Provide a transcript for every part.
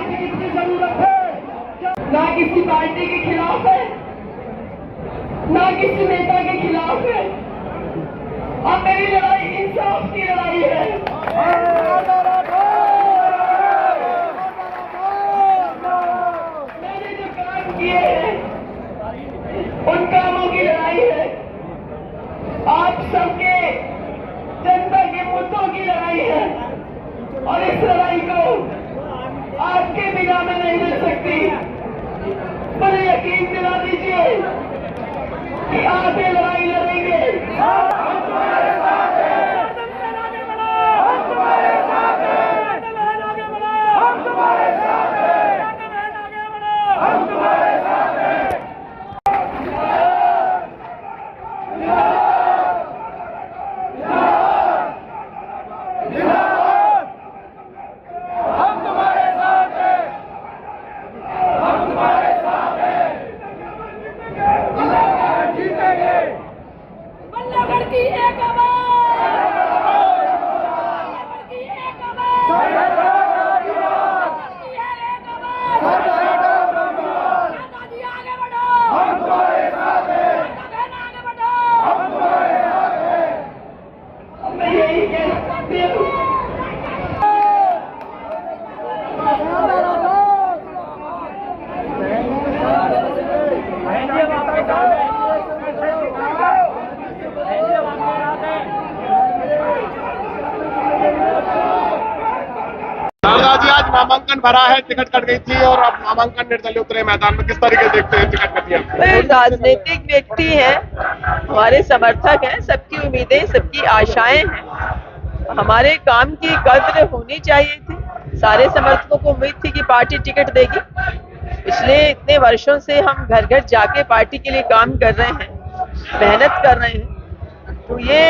Ticket की जरूरत है, ना किसी पार्टी के खिलाफ है, ना किसी नेता के खिलाफ है। अब मेरी लड़ाई इंसाफ की लड़ाई है। मैंने जो काम किए हैं उन कामों की लड़ाई है। आप सबके जनता के मुद्दों की लड़ाई है और इस लड़ाई को आपके बिना में नहीं मिल सकती। मुझे यकीन दिला दीजिए कि आप ये लड़ाई लड़ेंगे। हम तुम्हारे साथ हैं, हम तुम्हारे साथ हैं, हम तुम्हारे साथ हैं, हम तुम्हारे साथ हैं। की एक मैं यही कहना चाहती हूँ। जी आज नामांकन भरा है, टिकट कट गई थी और अब नामांकन निर्दलीय उतरे मैदान में, किस तरीके से देखते हैं टिकट कटिया? राजनीतिक व्यक्ति हैं, हमारे समर्थक हैं, सबकी उम्मीदें, सबकी आशाएं हैं। हमारे काम की कद्र होनी चाहिए थी। सारे समर्थकों को उम्मीद थी कि पार्टी टिकट देगी। पिछले इतने वर्षों से हम घर घर जाके पार्टी के लिए काम कर रहे हैं, मेहनत कर रहे हैं। तो ये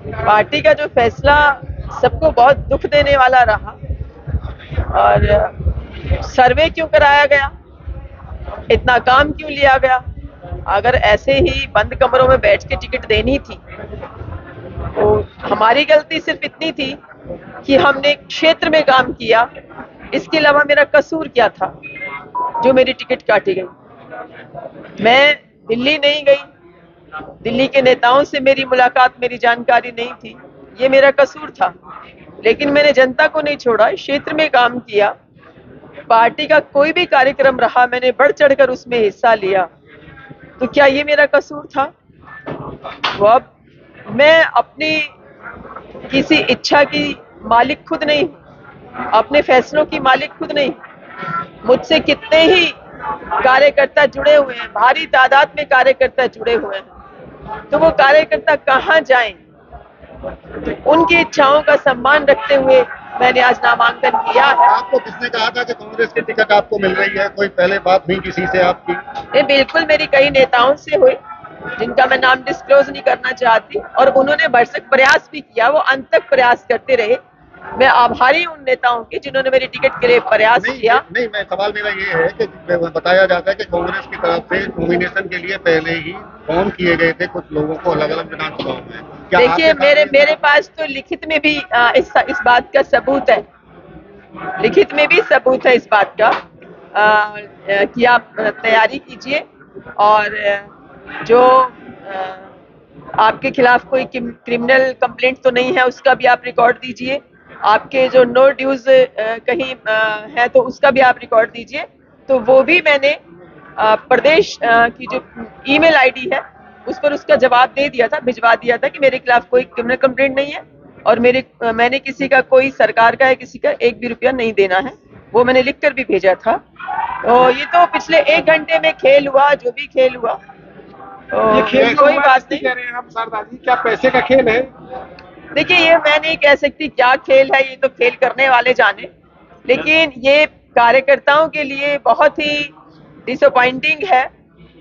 पार्टी का जो फैसला सबको बहुत दुख देने वाला रहा। और सर्वे क्यों कराया गया, इतना काम क्यों लिया गया? अगर ऐसे ही बंद कमरों में बैठ के टिकट देनी थी तो हमारी गलती सिर्फ इतनी थी कि हमने क्षेत्र में काम किया। इसके अलावा मेरा कसूर क्या था जो मेरी टिकट काटी गई? मैं दिल्ली नहीं गई, दिल्ली के नेताओं से मेरी मुलाकात, मेरी जानकारी नहीं थी, ये मेरा कसूर था। लेकिन मैंने जनता को नहीं छोड़ा, क्षेत्र में काम किया। पार्टी का कोई भी कार्यक्रम रहा, मैंने बढ़ चढ़कर उसमें हिस्सा लिया। तो क्या ये मेरा कसूर था? वो अब मैं अपनी किसी इच्छा की मालिक खुद नहीं, अपने फैसलों की मालिक खुद नहीं। मुझसे कितने ही कार्यकर्ता जुड़े हुए हैं, भारी तादाद में कार्यकर्ता जुड़े हुए हैं। तो वो कार्यकर्ता कहाँ जाएं? उनकी इच्छाओं का सम्मान रखते हुए मैंने आज नामांकन किया है। आपको किसने कहा था कि कांग्रेस की टिकट आपको मिल रही है? कोई पहले बात हुई किसी से आपकी? ये बिल्कुल मेरी कई नेताओं से हुई, जिनका मैं नाम डिस्क्लोज नहीं करना चाहती, और उन्होंने भरसक प्रयास भी किया, वो अंत तक प्रयास करते रहे। मैं आभारी हूं उन नेताओं की जिन्होंने मेरी टिकट के लिए प्रयास किया। नहीं, मैं सवाल मेरा ये है कि बताया जाता है कि कांग्रेस की तरफ से नॉमिनेशन के लिए पहले ही फोन किए गए थे कुछ लोगों को अलग अलग विधानसभाओं में। देखिए, मेरे पास तो लिखित में भी इस बात का सबूत है, लिखित में भी सबूत है इस बात का कि आप तैयारी कीजिए और जो आपके खिलाफ कोई क्रिमिनल कंप्लेंट तो नहीं है उसका भी आप रिकॉर्ड दीजिए। आपके जो नो ड्यूज कहीं है तो उसका भी आप रिकॉर्ड दीजिए। तो वो भी मैंने प्रदेश की जो ईमेल आईडी है उस पर उसका जवाब दे दिया था, भिजवा दिया था कि मेरे खिलाफ कोई क्रिमिनल कंप्लेंट नहीं है और मैंने किसी का, कोई सरकार का है, किसी का एक भी रुपया नहीं देना है। वो मैंने लिखकर भी भेजा था। तो ये तो पिछले 1 घंटे में खेल हुआ, जो भी खेल हुआ, तो ये खेल कोई बात नहीं। कह रहे हैं हम शारदा जी, क्या पैसे का खेल है? देखिए, ये मैं नहीं कह सकती क्या खेल है, ये तो खेल करने वाले जाने। लेकिन ये कार्यकर्ताओं के लिए बहुत ही डिसअपॉइंटिंग है,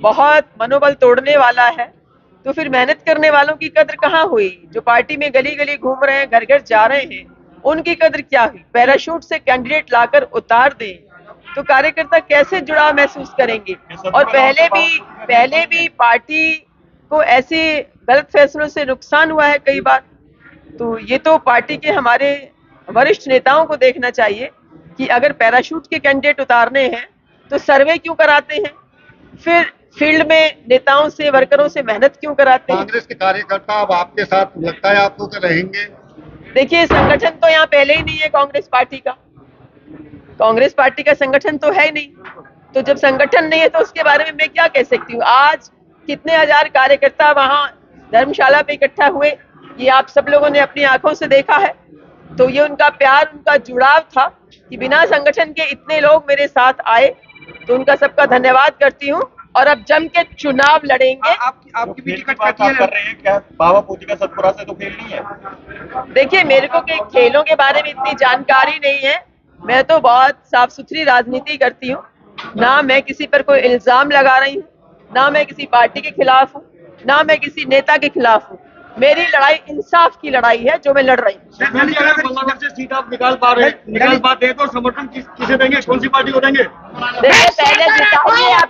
बहुत मनोबल तोड़ने वाला है। तो फिर मेहनत करने वालों की कद्र कहाँ हुई? जो पार्टी में गली गली घूम रहे हैं, घर घर जा रहे हैं, उनकी कद्र क्या हुई? पैराशूट से कैंडिडेट लाकर उतार दें तो कार्यकर्ता कैसे जुड़ाव महसूस करेंगे? और पहले भी पार्टी को ऐसे गलत फैसलों से नुकसान हुआ है कई बार। तो ये तो पार्टी के हमारे वरिष्ठ नेताओं को देखना चाहिए कि अगर पैराशूट के कैंडिडेट उतारने हैं तो सर्वे क्यों कराते हैं, फिर फील्ड में नेताओं से वर्करों से मेहनत क्यों कराते हैं। कांग्रेस के कार्यकर्ता अब आपके साथ लगता है आपको कि रहेंगे? देखिए, संगठन तो यहाँ पहले ही नहीं है कांग्रेस पार्टी का, कांग्रेस पार्टी का संगठन तो है नहीं, तो जब संगठन नहीं है तो उसके बारे में मैं क्या कह सकती हूँ। आज कितने हजार कार्यकर्ता वहां धर्मशाला पे इकट्ठा हुए, ये आप सब लोगों ने अपनी आंखों से देखा है। तो ये उनका प्यार, उनका जुड़ाव था कि बिना संगठन के इतने लोग मेरे साथ आए, तो उनका सबका धन्यवाद करती हूँ। और अब जम के चुनाव लड़ेंगे। आपकी भी टिकट कर रहे हैं क्या? बाबा पूजी का सतपुरा से तो खेल नहीं है। देखिए, मेरे को के खेलों के बारे में इतनी जानकारी नहीं है, मैं तो बहुत साफ सुथरी राजनीति करती हूँ, ना मैं किसी पर कोई इल्जाम लगा रही हूँ, ना मैं किसी पार्टी के खिलाफ हूँ, ना मैं किसी नेता के खिलाफ हूँ। मेरी लड़ाई इंसाफ की लड़ाई है जो मैं लड़ रही हूँ। से सीट आप निकाल पाते हैं तो समर्थन किसे देंगे, कौन सी पार्टी को देंगे? देखिए, पहले जिताइए आप।